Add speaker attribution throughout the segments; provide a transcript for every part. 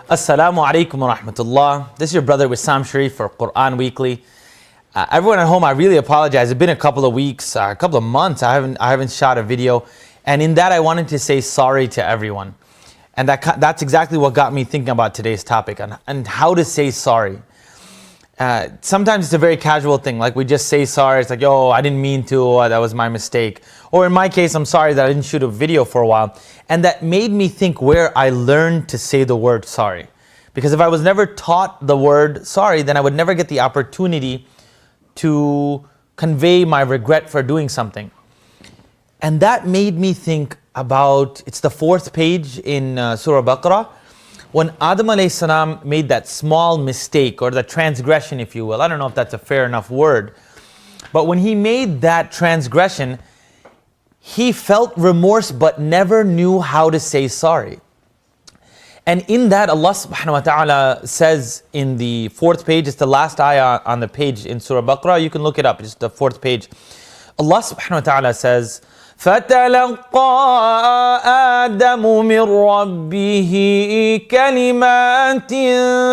Speaker 1: Assalamu alaikum wa rahmatullah. This is your brother Wisam Sharieff for Quran Weekly. Everyone at home, I really apologize. It's been a couple of weeks, a couple of months. I haven't shot a video, and in that I wanted to say sorry to everyone, and that's exactly what got me thinking about today's topic and how to say sorry. Sometimes it's a very casual thing, like we just say sorry. It's like, oh, I didn't mean to, that was my mistake. Or in my case, I'm sorry that I didn't shoot a video for a while. And that made me think where I learned to say the word sorry. Because if I was never taught the word sorry, then I would never get the opportunity to convey my regret for doing something. And that made me think about, it's the 4th page in Surah Baqarah, when Adam alayhi salam made that small mistake, or the transgression, if you will. I don't know if that's a fair enough word. But when he made that transgression, he felt remorse but never knew how to say sorry. And in that, Allah subhanahu wa ta'ala says in the 4th page, it's the last ayah on the page in Surah Baqarah, you can look it up, it's the 4th page. Allah subhanahu wa ta'ala says, فَتَلَقَّى آدَمُ مِنْ رَبِّهِ كَلِمَاتٍ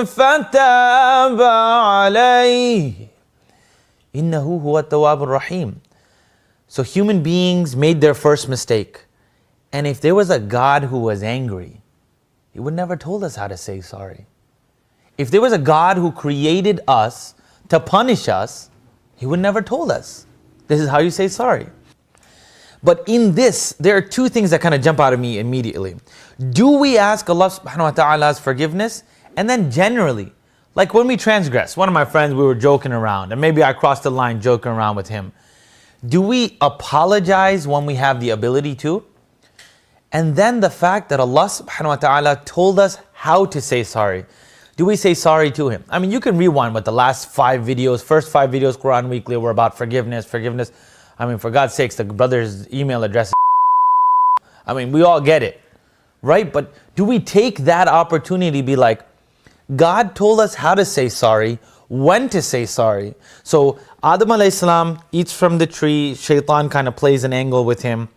Speaker 1: فَتَابَ عَلَيْهِ إِنَّهُ هُوَ التَّوَّابُ الرَّحِيمُ. So human beings made their first mistake. And if there was a God who was angry, He would never told us how to say sorry. If there was a God who created us to punish us, He would never told us, this is how you say sorry. But in this, there are two things that kind of jump out of me immediately. Do we ask Allah subhanahu wa ta'ala's forgiveness? And then generally, like when we transgress, one of my friends, we were joking around, and maybe I crossed the line joking around with him. Do we apologize when we have the ability to? And then the fact that Allah subhanahu wa ta'ala told us how to say sorry. Do we say sorry to Him? I mean, you can rewind with the last 5 videos, first 5 videos, Quran Weekly, were about forgiveness. I mean, for God's sakes, the brother's email address is I mean, we all get it, right? But do we take that opportunity to be like, God told us how to say sorry, when to say sorry. So Adam alayhi salam eats from the tree, Shaitan kind of plays an angle with him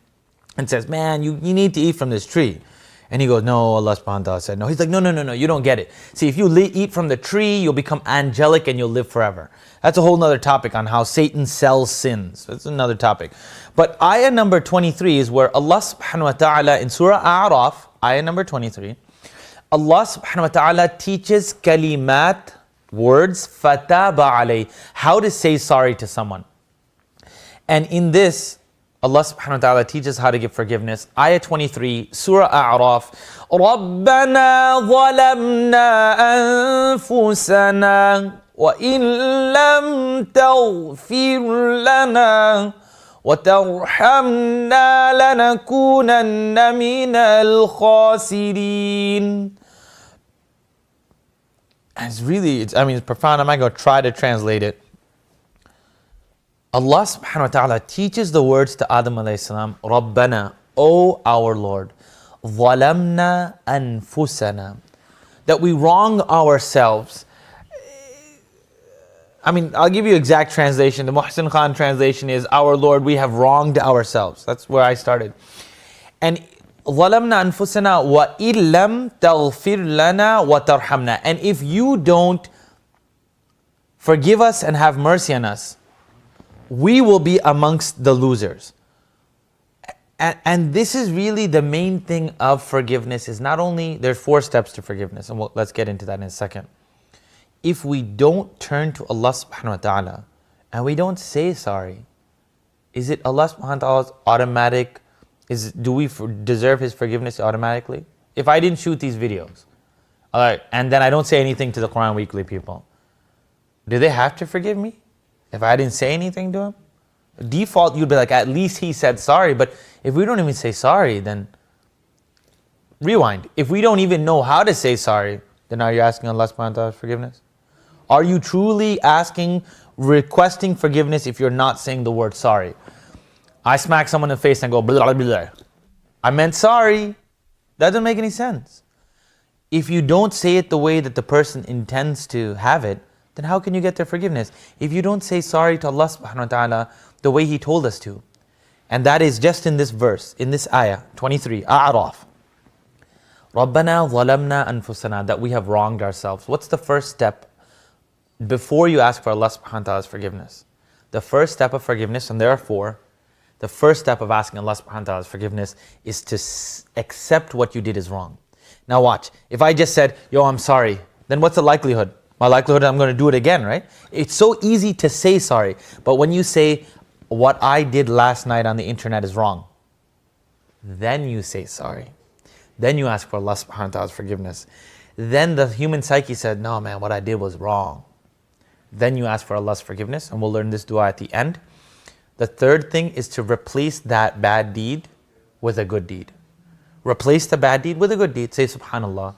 Speaker 1: and says, man, you need to eat from this tree. And he goes, no, Allah subhanahu wa ta'ala said no. He's like, no, you don't get it. See, if you eat from the tree, you'll become angelic and you'll live forever. That's a whole nother topic on how Satan sells sins. That's another topic. But ayah number 23 is where Allah subhanahu wa ta'ala in Surah A'raf, ayah number 23, Allah subhanahu wa ta'ala teaches kalimat, words, fataba alay, how to say sorry to someone. And in this, Allah subhanahu wa ta'ala teaches how to give forgiveness. Ayah 23, Surah A'raf. رَبَّنَا ظَلَمْنَا أَنفُسَنَا وَإِن لَمْ تَغْفِرْ لَنَا وَتَرْحَمْنَا لَنَكُونَنَّ مِنَ الْخَاسِرِينَ. And it's profound. I'm not going to try to translate it. Allah subhanahu wa ta'ala teaches the words to Adam alayhi salam, Rabbana, O our Lord, ظَلَمْنَا أَنفُسَنَا, that we wrong ourselves. I mean, I'll give you exact translation. The Muhsin Khan translation is, our Lord, we have wronged ourselves. That's where I started. And ظَلَمْنَا أَنفُسَنَا وَإِن لَمْ تَغْفِرْ لَنَا وَتَرْحَمْنَا, and if you don't forgive us and have mercy on us, we will be amongst the losers. And this is really the main thing of forgiveness, is not only, there's 4 steps to forgiveness, and let's get into that in a second. If we don't turn to Allah subhanahu wa ta'ala, and we don't say sorry, is it Allah subhanahu wa ta'ala's automatic, do we deserve His forgiveness automatically? If I didn't shoot these videos, alright, and then I don't say anything to the Quran Weekly people, do they have to forgive me? If I didn't say anything to him? Default, you'd be like, at least he said sorry. But if we don't even say sorry, then rewind. If we don't even know how to say sorry, then are you asking Allah subhanahu wa ta'ala's forgiveness? Are you truly requesting forgiveness if you're not saying the word sorry? I smack someone in the face and go, blah, blah, blah. I meant sorry. That doesn't make any sense. If you don't say it the way that the person intends to have it, then how can you get their forgiveness? If you don't say sorry to Allah subhanahu wa ta'ala the way He told us to. And that is just in this verse, in this ayah, 23, A'raf. رَبَّنَا ظَلَمْنَا أَنفُسَنَا, that we have wronged ourselves. What's the first step before you ask for Allah subhanahu wa ta'ala's forgiveness? The first step of forgiveness, and therefore, the first step of asking Allah subhanahu wa ta'ala's forgiveness is to accept what you did is wrong. Now watch, if I just said, yo, I'm sorry, then what's the likelihood? My likelihood I'm going to do it again, right? It's so easy to say sorry, but when you say, what I did last night on the internet is wrong, then you say sorry. Then you ask for Allah subhanahu wa ta'ala's forgiveness. Then the human psyche said, no man, what I did was wrong. Then you ask for Allah's forgiveness, and we'll learn this dua at the end. The third thing is to replace that bad deed with a good deed. Replace the bad deed with a good deed. Say subhanallah.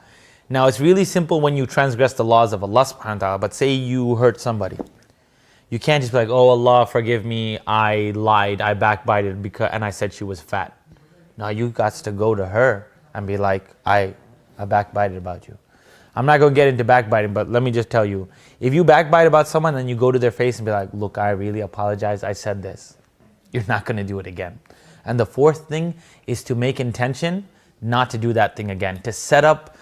Speaker 1: Now it's really simple when you transgress the laws of Allah subhanahu wa ta'ala, but say you hurt somebody. You can't just be like, oh Allah, forgive me, I lied, I backbited and I said she was fat. Now you got to go to her and be like, I backbited about you. I'm not going to get into backbiting, but let me just tell you, if you backbite about someone, then you go to their face and be like, look, I really apologize, I said this. You're not going to do it again. And the fourth thing is to make intention not to do that thing again, to set up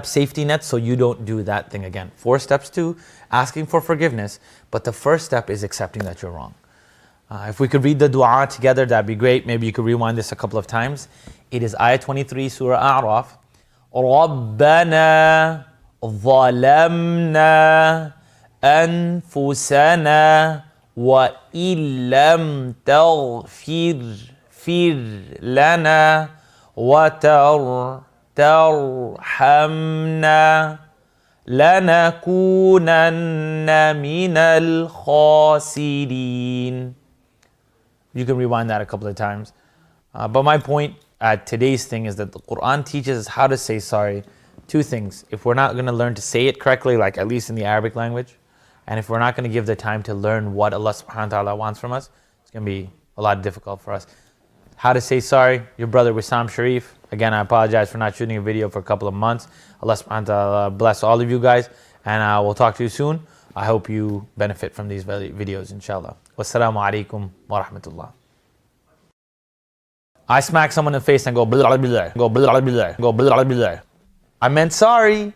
Speaker 1: safety nets so you don't do that thing again. 4 steps to asking for forgiveness, but the first step is accepting that you're wrong. If we could read the dua together, that'd be great. Maybe you could rewind this a couple of times. It is ayah 23, Surah A'raf. رَبَّنَا ظَلَمْنَا أَنفُسَنَا وَإِن لَّمْ تَغْفِرْ لَنَا وَتَرْحَمْنَا لَنَكُونَنَّ مِنَ الْخَاسِرِينَ. You can rewind that a couple of times. But my point at today's thing is that the Quran teaches us how to say sorry. 2 things. If we're not going to learn to say it correctly, like at least in the Arabic language, and if we're not going to give the time to learn what Allah subhanahu wa ta'ala wants from us, it's going to be a lot difficult for us. How to say sorry, your brother Wisam Sharieff. Again, I apologize for not shooting a video for a couple of months. Allah subhanahu wa ta'ala bless all of you guys, and we'll talk to you soon. I hope you benefit from these videos, inshallah. Wassalamu alaikum wa rahmatullah. I smack someone in the face and go blah blah blah, go blah blah blah, go blah blah blah. I meant sorry.